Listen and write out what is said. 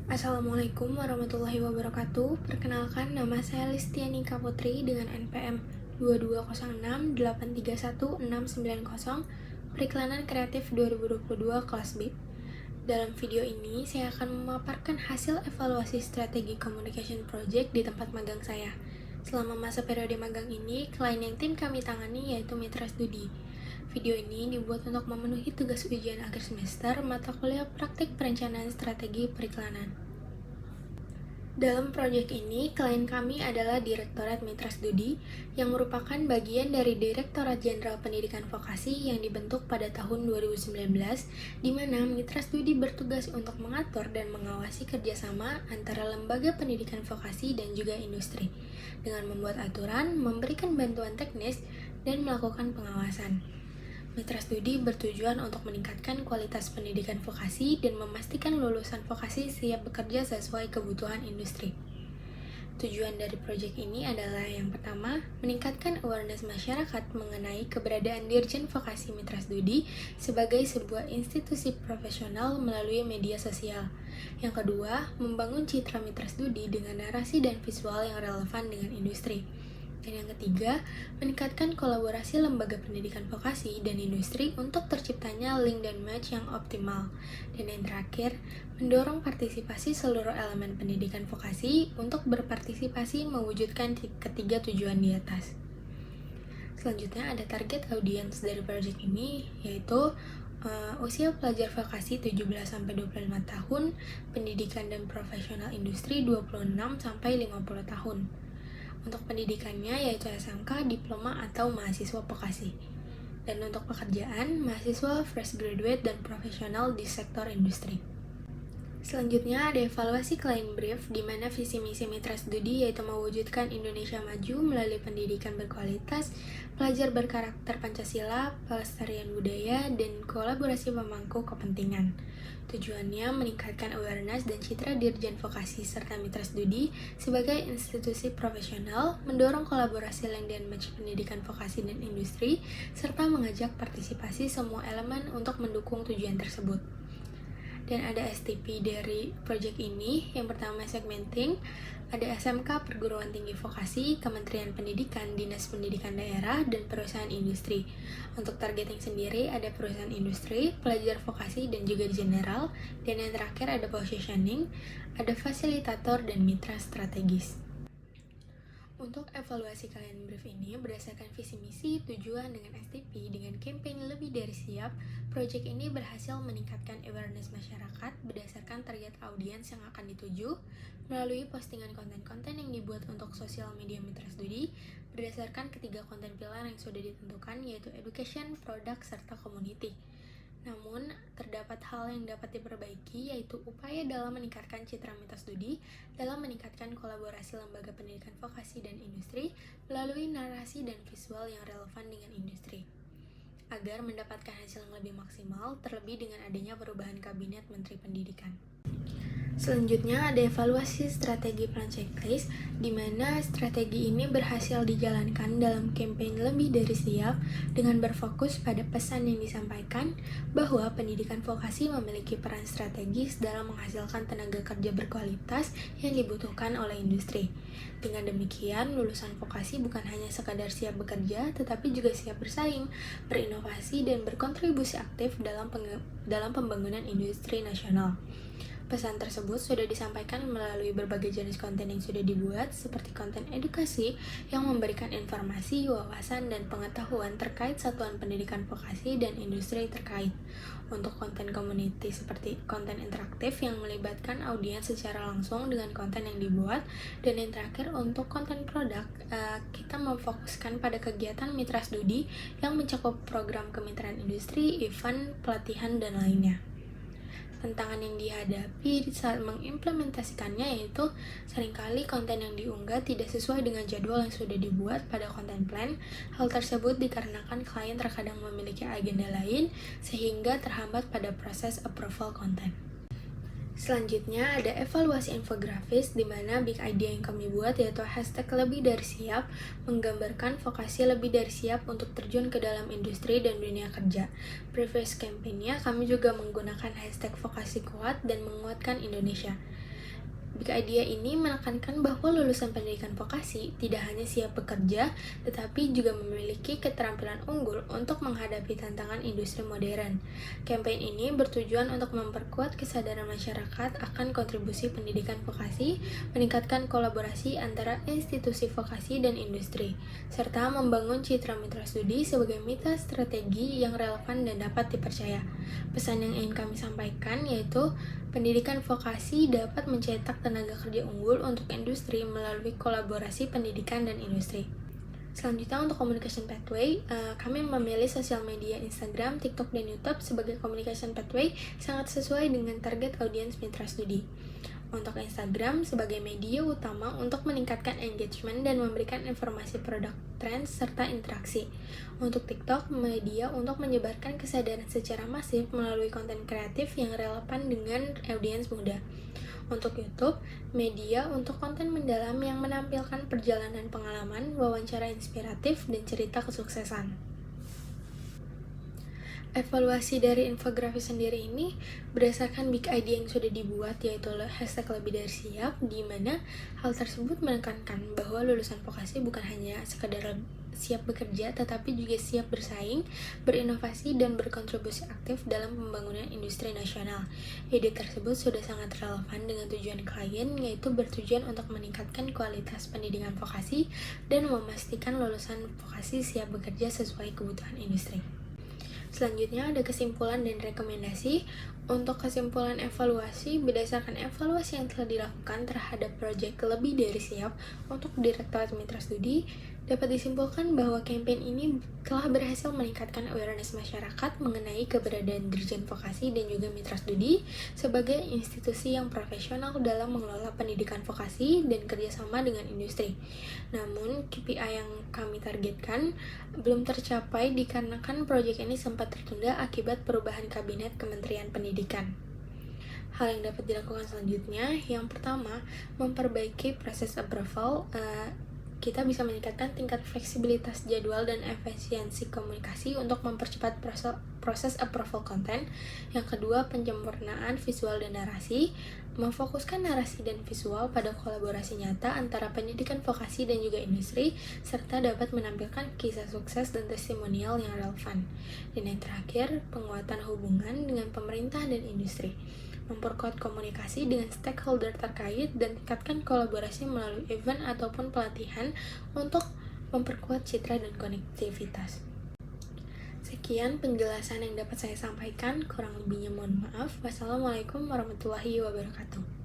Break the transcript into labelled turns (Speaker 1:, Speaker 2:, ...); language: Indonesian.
Speaker 1: Assalamualaikum warahmatullahi wabarakatuh. Perkenalkan, nama saya Listiani Kaputri dengan NPM 2206831690, Periklanan Kreatif 2022 kelas B. Dalam video ini, saya akan memaparkan hasil evaluasi strategi communication project di tempat magang saya. Selama masa periode magang ini, klien yang tim kami tangani yaitu Mitra Studi. Video ini dibuat untuk memenuhi tugas ujian akhir semester mata kuliah praktik perencanaan strategi periklanan. Dalam proyek ini, klien kami adalah Direktorat Mitra Studi yang merupakan bagian dari Direktorat Jenderal Pendidikan Vokasi yang dibentuk pada tahun 2019, di mana Mitra Studi bertugas untuk mengatur dan mengawasi kerjasama antara lembaga pendidikan vokasi dan juga industri, dengan membuat aturan, memberikan bantuan teknis, dan melakukan pengawasan. Mitra Studi bertujuan untuk meningkatkan kualitas pendidikan vokasi dan memastikan lulusan vokasi siap bekerja sesuai kebutuhan industri. Tujuan dari proyek ini adalah yang pertama, meningkatkan awareness masyarakat mengenai keberadaan Dirjen Vokasi Mitra Studi sebagai sebuah institusi profesional melalui media sosial. Yang kedua, membangun citra Mitra Studi dengan narasi dan visual yang relevan dengan industri. Dan yang ketiga, meningkatkan kolaborasi lembaga pendidikan vokasi dan industri untuk terciptanya link dan match yang optimal. Dan yang terakhir, mendorong partisipasi seluruh elemen pendidikan vokasi untuk berpartisipasi mewujudkan ketiga tujuan di atas. Selanjutnya ada target audiens dari proyek ini, yaitu usia pelajar vokasi 17-25 tahun, pendidikan dan profesional industri 26-50 tahun. Untuk pendidikannya yaitu SMK, diploma atau mahasiswa vokasi. Dan untuk pekerjaan, mahasiswa fresh graduate dan profesional di sektor industri. Selanjutnya ada evaluasi klien brief, di mana visi misi Mitra Studi yaitu mewujudkan Indonesia maju melalui pendidikan berkualitas, pelajar berkarakter Pancasila, pelestarian budaya, dan kolaborasi pemangku kepentingan. Tujuannya meningkatkan awareness dan citra Dirjen Vokasi serta Mitra Studi sebagai institusi profesional, mendorong kolaborasi link dan match pendidikan vokasi dan industri, serta mengajak partisipasi semua elemen untuk mendukung tujuan tersebut. Dan ada STP dari proyek ini. Yang pertama segmenting, ada SMK, perguruan tinggi vokasi, Kementerian Pendidikan, Dinas Pendidikan Daerah, dan perusahaan industri. Untuk targeting sendiri ada perusahaan industri, pelajar vokasi, dan juga general. Dan yang terakhir ada positioning, ada fasilitator dan mitra strategis. Untuk evaluasi kalian brief ini berdasarkan visi misi, tujuan dengan STP dengan campaign lebih dari siap, proyek ini berhasil meningkatkan awareness masyarakat berdasarkan target audiens yang akan dituju melalui postingan konten-konten yang dibuat untuk sosial media Mitra Studi berdasarkan ketiga konten pilar yang sudah ditentukan, yaitu education, product, serta community. Namun, terdapat hal yang dapat diperbaiki, yaitu upaya dalam meningkatkan citra Mitra Studi dalam meningkatkan kolaborasi lembaga pendidikan vokasi dan industri melalui narasi dan visual yang relevan dengan industri, agar mendapatkan hasil yang lebih maksimal, terlebih dengan adanya perubahan Kabinet Menteri Pendidikan. Selanjutnya ada evaluasi strategi plan checklist, di mana strategi ini berhasil dijalankan dalam campaign lebih dari siap dengan berfokus pada pesan yang disampaikan bahwa pendidikan vokasi memiliki peran strategis dalam menghasilkan tenaga kerja berkualitas yang dibutuhkan oleh industri. Dengan demikian, lulusan vokasi bukan hanya sekadar siap bekerja, tetapi juga siap bersaing, berinovasi, dan berkontribusi aktif dalam pembangunan industri nasional. Pesan tersebut sudah disampaikan melalui berbagai jenis konten yang sudah dibuat, seperti konten edukasi yang memberikan informasi, wawasan, dan pengetahuan terkait satuan pendidikan vokasi dan industri terkait. Untuk konten community seperti konten interaktif yang melibatkan audiens secara langsung dengan konten yang dibuat. Dan yang terakhir untuk konten produk, kita memfokuskan pada kegiatan Mitra Studi yang mencakup program kemitraan industri, event, pelatihan, dan lainnya. Tantangan yang dihadapi saat mengimplementasikannya yaitu seringkali konten yang diunggah tidak sesuai dengan jadwal yang sudah dibuat pada konten plan. Hal tersebut dikarenakan klien terkadang memiliki agenda lain sehingga terhambat pada proses approval konten. Selanjutnya ada evaluasi infografis, di mana big idea yang kami buat yaitu hashtag lebih dari siap, menggambarkan vokasi lebih dari siap untuk terjun ke dalam industri dan dunia kerja. Previous campaign-nya kami juga menggunakan hashtag vokasi kuat dan menguatkan Indonesia. Big Idea ini menekankan bahwa lulusan pendidikan vokasi tidak hanya siap bekerja, tetapi juga memiliki keterampilan unggul untuk menghadapi tantangan industri modern. Campaign ini bertujuan untuk memperkuat kesadaran masyarakat akan kontribusi pendidikan vokasi, meningkatkan kolaborasi antara institusi vokasi dan industri, serta membangun citra mitra studi sebagai mitra strategi yang relevan dan dapat dipercaya. Pesan yang ingin kami sampaikan yaitu pendidikan vokasi dapat mencetak tenaga kerja unggul untuk industri melalui kolaborasi pendidikan dan industri. Selanjutnya untuk communication pathway, kami memilih sosial media Instagram, TikTok, dan YouTube sebagai communication pathway sangat sesuai dengan target audiens mitra studi. Untuk Instagram sebagai media utama untuk meningkatkan engagement dan memberikan informasi produk, tren, serta interaksi. Untuk TikTok, media untuk menyebarkan kesadaran secara masif melalui konten kreatif yang relevan dengan audiens muda. Untuk YouTube, media untuk konten mendalam yang menampilkan perjalanan pengalaman, wawancara inspiratif, dan cerita kesuksesan. Evaluasi dari infografis sendiri ini berdasarkan big idea yang sudah dibuat, yaitu hashtag lebih dari siap, di mana hal tersebut menekankan bahwa lulusan vokasi bukan hanya sekadar siap bekerja, tetapi juga siap bersaing, berinovasi, dan berkontribusi aktif dalam pembangunan industri nasional. Ide tersebut sudah sangat relevan dengan tujuan klien, yaitu bertujuan untuk meningkatkan kualitas pendidikan vokasi dan memastikan lulusan vokasi siap bekerja sesuai kebutuhan industri. Selanjutnya ada kesimpulan dan rekomendasi. Untuk kesimpulan evaluasi, berdasarkan evaluasi yang telah dilakukan terhadap proyek lebih dari siap untuk Direktorat Mitra Studi, dapat disimpulkan bahwa kampanye ini telah berhasil meningkatkan awareness masyarakat mengenai keberadaan Dirjen Vokasi dan juga Mitra Studi sebagai institusi yang profesional dalam mengelola pendidikan vokasi dan kerjasama dengan industri. Namun, KPI yang kami targetkan belum tercapai dikarenakan proyek ini sempat tertunda akibat perubahan kabinet Kementerian Pendidikan. Hal yang dapat dilakukan selanjutnya, yang pertama, memperbaiki proses approval. Kita bisa meningkatkan tingkat fleksibilitas jadwal dan efisiensi komunikasi untuk mempercepat proses approval konten. Yang kedua, penyempurnaan visual dan narasi, memfokuskan narasi dan visual pada kolaborasi nyata antara pendidikan vokasi dan juga industri, serta dapat menampilkan kisah sukses dan testimonial yang relevan. Dan yang terakhir, penguatan hubungan dengan pemerintah dan industri, memperkuat komunikasi dengan stakeholder terkait, dan tingkatkan kolaborasi melalui event ataupun pelatihan untuk memperkuat citra dan konektivitas. Sekian penjelasan yang dapat saya sampaikan, kurang lebihnya mohon maaf. Wassalamualaikum warahmatullahi wabarakatuh.